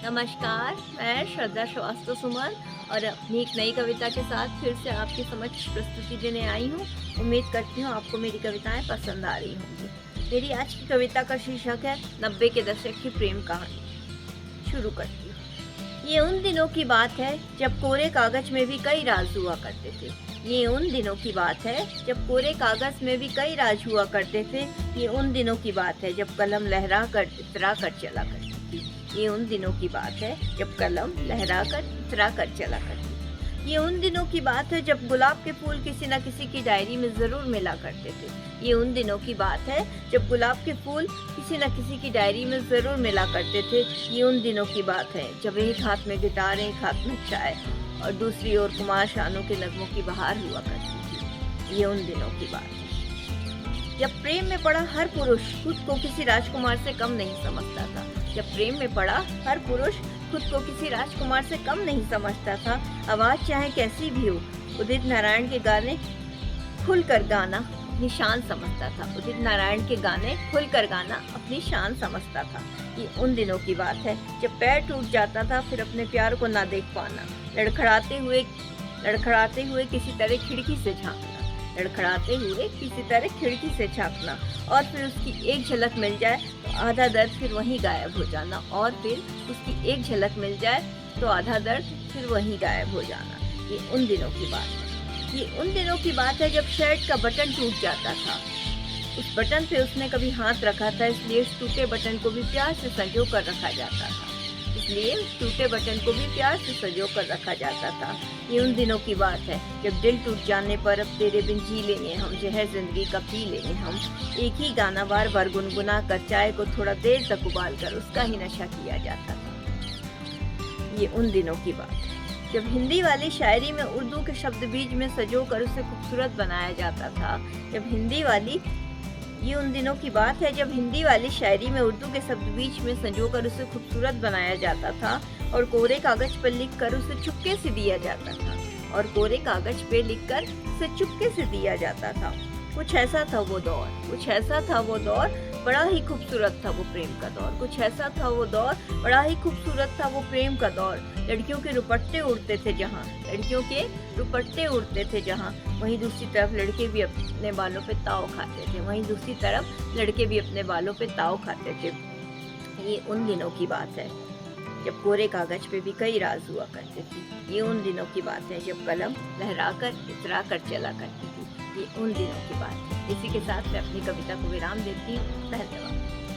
नमस्कार, मैं श्रद्धा श्रीवास्तव सुमन और अपनी एक नई कविता के साथ फिर से आपके समक्ष प्रस्तुति देने आई हूँ। उम्मीद करती हूँ आपको मेरी कविताएं पसंद आ रही होंगी। मेरी आज की कविता का शीर्षक है 90 के दशक की प्रेम कहानी। शुरू करती हूँ। ये उन दिनों की बात है जब कोरे कागज में भी कई राज हुआ करते थे। ये उन दिनों की बात है जब कोरे कागज में भी कई राज हुआ करते थे। ये उन दिनों की बात है जब कलम लहरा कर इतरा कर चला करती थी। ये उन दिनों की बात है जब कलम लहरा कर इतरा कर चला करती थी। ये उन दिनों की बात है जब गुलाब के फूल किसी न किसी की डायरी में जरूर मिला करते थे। ये उन दिनों की बात है जब गुलाब के फूल किसी न किसी की डायरी में जरूर मिला करते थे। ये उन दिनों की बात है जब एक हाथ में गिटार एक हाथ में चाय और दूसरी ओर कुमार शानों के नगमों की बहार हुआ करती थी। ये उन दिनों की बात है जब प्रेम में पड़ा हर पुरुष खुद को किसी राजकुमार से कम नहीं समझता था। जब प्रेम में पड़ा हर पुरुष खुद को किसी राजकुमार से कम नहीं समझता था। आवाज चाहे कैसी भी हो, उदित नारायण के गाने खुलकर गाना अपनी शान समझता था। उदित नारायण के गाने खुलकर गाना अपनी शान समझता था। ये उन दिनों की बात है जब पैर टूट जाता था फिर अपने प्यार को ना देख पाना, लड़खड़ाते हुए किसी तरह खिड़की से झांकना, लड़खड़ाते हुए किसी तरह खिड़की से झांकना और फिर उसकी एक झलक मिल जाए तो आधा दर्द फिर वहीं गायब हो जाना, और फिर उसकी एक झलक मिल जाए तो आधा दर्द फिर वहीं गायब हो जाना। ये उन दिनों की बात है। ये उन दिनों की बात है जब शर्ट का बटन टूट जाता था। उस बटन पे उसने कभी हाथ रखा था, इसलिए उस टूटे बटन को भी प्यार से संजो कर रखा जाता था। इसलिए उस टूटे बटन को भी प्यार से संजो कर रखा जाता था। ये उन दिनों की बात है जब दिल टूट जाने पर अब तेरे बिन जी लेंगे हम, जहर जिंदगी का पी लेंगे हम। एक ही गाना बार बार गुनगुना कर चाय को थोड़ा देर तक उबाल कर उसका ही नशा किया जाता था। ये उन दिनों की बात है जब हिंदी वाली शायरी में उर्दू के शब्द बीज में सजो कर उसे खूबसूरत बनाया जाता था। ये उन दिनों की बात है जब हिंदी वाली शायरी में उर्दू के शब्द बीच में संजोकर उसे खूबसूरत बनाया जाता था और कोरे कागज पर लिखकर उसे चुपके से दिया जाता था, और कोरे कागज पे लिखकर उसे चुपके से दिया जाता था। कुछ ऐसा था वो दौर, कुछ ऐसा था वो दौर, बड़ा ही खूबसूरत था वो प्रेम का दौर। कुछ ऐसा था वो दौर, बड़ा ही खूबसूरत था वो प्रेम का दौर। लड़कियों के दुपट्टे उड़ते थे जहाँ, लड़कियों के दुपट्टे उड़ते थे जहाँ, वहीं दूसरी तरफ लड़के भी अपने बालों पे ताव खाते थे, वहीं दूसरी तरफ लड़के भी अपने बालों पे ताव खाते थे। ये उन दिनों की बात है जब कोरे कागज पे भी कई राज हुआ करते थे। ये उन दिनों की बात है जब कलम लहरा कर इतरा कर चला करती थी। ये उन दिनों की बात है। इसी के साथ मैं अपनी कविता को विराम देती हूँ। धन्यवाद।